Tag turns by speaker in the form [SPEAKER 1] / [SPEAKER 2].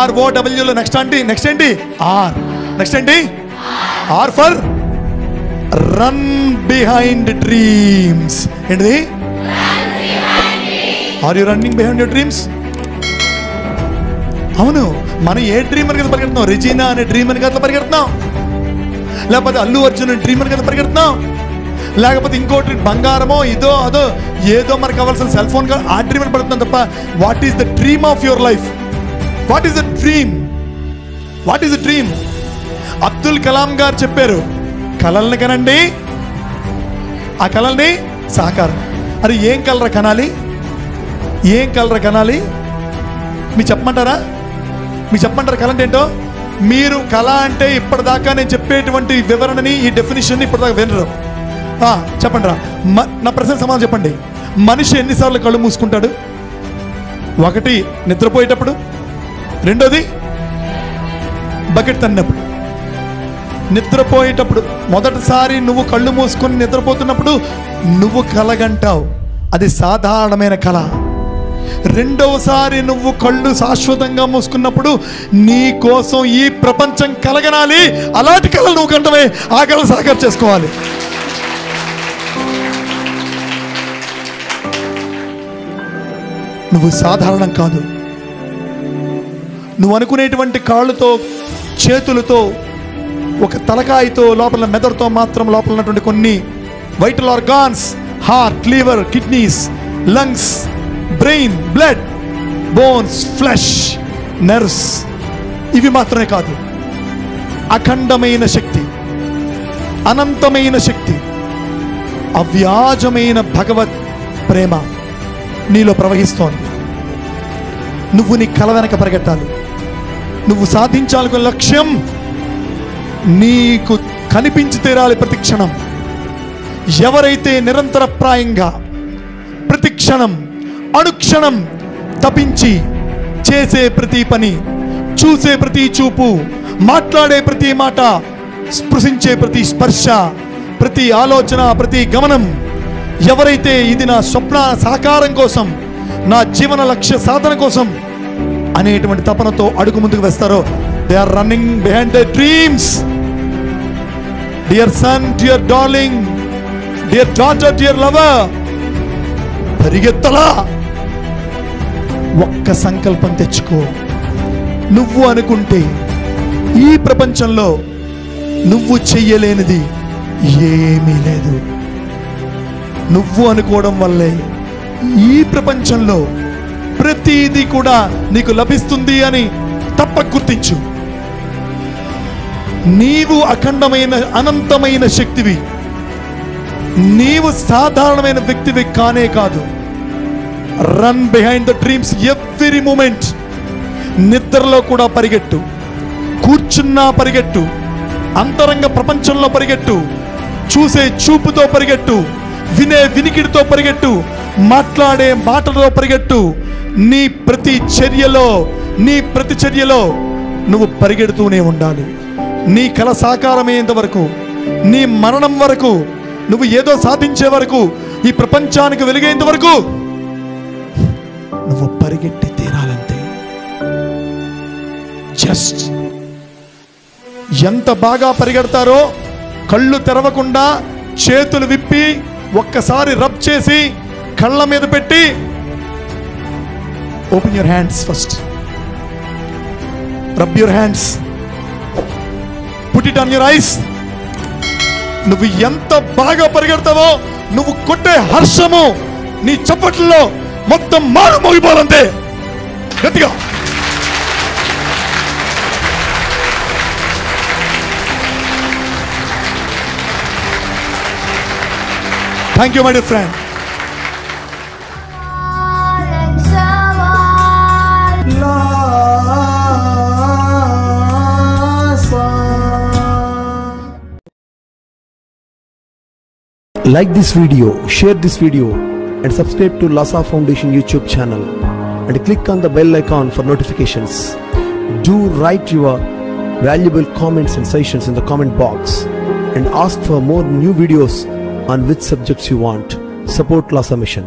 [SPEAKER 1] ROW లో next ఏంటి R. Next ఏంటి R for run behind dreams. ఏంటిది? Are you running behind your dreams? అవును, మనం ఏ డ్రీమ్ అని కదా పరిగెడుతున్నాం? రెజీనా అనే డ్రీమ్ అని కదా పరిగెడుతున్నాం, లేకపోతే అల్లు అర్జున్ డ్రీమ్ అని కదా పరిగెడుతున్నాం, లేకపోతే ఇంకోటి బంగారమో ఇదో అదో ఏదో మనకు కావాల్సిన సెల్ ఫోన్ ఆ డ్రీమ్ అని పడుతున్నాం తప్ప what is the dream of your life? What is the dream? What is the dream? Abdul Kalam గారు చెప్పారు, కలల్ని కనండి, ఆ కలల్ని సాకారం. అరే ఏం కలరా కనాలి? ఏం కలరా కనాలి? మీకు చెప్పమంటారా? మీకు చెప్పమంటారా కళ అంటే ఏంటో? మీరు కళ అంటే ఇప్పటిదాకా నేను చెప్పేటువంటి వివరణని, ఈ డెఫినేషన్ ఇప్పటిదాకా వినరు. చెప్పండి రా, నా ప్రశ్న సమాధానం చెప్పండి. మనిషి ఎన్నిసార్లు కళ్ళు మూసుకుంటాడు? ఒకటి నిద్రపోయేటప్పుడు, రెండోది బకెట్ తన్నప్పుడు. నిద్రపోయేటప్పుడు మొదటిసారి నువ్వు కళ్ళు మూసుకొని నిద్రపోతున్నప్పుడు నువ్వు కలగంటావు, అది సాధారణమైన కళ. రెండవసారి నువ్వు కళ్ళు శాశ్వతంగా మూసుకున్నప్పుడు నీ కోసం ఈ ప్రపంచం కలగనాలి, అలాంటి కళలు నువ్వు కంటవే, ఆ కళలు సాకారం చేసుకోవాలి. నువ్వు సాధారణం కాదు. నువ్వు అనుకునేటువంటి కాళ్ళతో, చేతులతో, ఒక తలకాయతో, లోపల మెదడుతో మాత్రం లోపల ఉన్నటువంటి కొన్ని vital organs, heart, liver, kidneys, lungs, brain, blood, bones, flesh, nerves, ఇవి మాత్రమే కాదు, అఖండమైన శక్తి, అనంతమైన శక్తి, అవ్యాజమైన భగవత్ ప్రేమ నీలో ప్రవహిస్తోంది. నువ్వు నీ కల వెనక పరిగెత్తాలి. నువ్వు సాధించాలనుకున్న లక్ష్యం నీకు కనిపించి తీరాలి ప్రతి క్షణం. ఎవరైతే నిరంతరప్రాయంగా ప్రతి క్షణం, అనుక్షణం తపించి చేసే ప్రతి పని, చూసే ప్రతి చూపు, మాట్లాడే ప్రతి మాట, స్పృశించే ప్రతి స్పర్శ, ప్రతి ఆలోచన, ప్రతి గమనం, ఎవరైతే ఇది నా స్వప్న సాకారం కోసం, నా జీవన లక్ష్య సాధన కోసం అనేటువంటి తపనతో అడుగు ముందుకు వేస్తారో, they are running behind the dreams. Dear son, dear darling, dear daughter, dear lover, పరిగెత్తలా. ఒక్క సంకల్పం తెచ్చుకో. నువ్వు అనుకుంటే ఈ ప్రపంచంలో నువ్వు చెయ్యలేనిది ఏమీ లేదు. నువ్వు అనుకోవడం వల్లే ఈ ప్రపంచంలో ప్రతిదీ కూడా నీకు లభిస్తుంది అని తప్పక గుర్తించు. నీవు అఖండమైన, అనంతమైన శక్తివి. నీవు సాధారణమైన వ్యక్తివి కానే కాదు. Run behind the dreams every moment. నిద్రలో కూడా పరిగెట్టు, కూర్చున్నా పరిగెట్టు, అంతరంగ ప్రపంచంలో పరిగెట్టు, చూసే చూపుతో పరిగెట్టు, వినే వినికిడితో పరిగెట్టు, మాట్లాడే మాటలతో పరిగెట్టు. నీ ప్రతి చర్యలో నువ్వు పరిగెడుతూనే ఉండాలి. నీ కల సాకారమయ్యేంత వరకు, నీ మరణం వరకు, నువ్వు ఏదో సాధించే వరకు, ఈ ప్రపంచానికి వెలిగేంత వరకు నువ్వు పరిగెట్టి తీరాలంతే. జస్ట్ ఎంత బాగా పరిగెడతారో, కళ్ళు తెరవకుండా చేతులు విప్పి ఒక్కసారి రబ్ చేసి కళ్ళ మీద పెట్టి, open your hands first, rub your hands, put it on your eyes. నువ్వు ఎంత బాగా పరిగెడతావో, నువ్వు కొట్టే హర్షము నీ చప్పట్లలో మొత్తం మారు మోగిపోవాలంతే, గట్టిగా. Thank you, my dear friend.
[SPEAKER 2] Like this video, share this video and subscribe to Lhasa Foundation YouTube channel and click on the bell icon for notifications. Do write your valuable comments and suggestions in the comment box and ask for more new videos on which subjects you want. Support Lhasa Mission.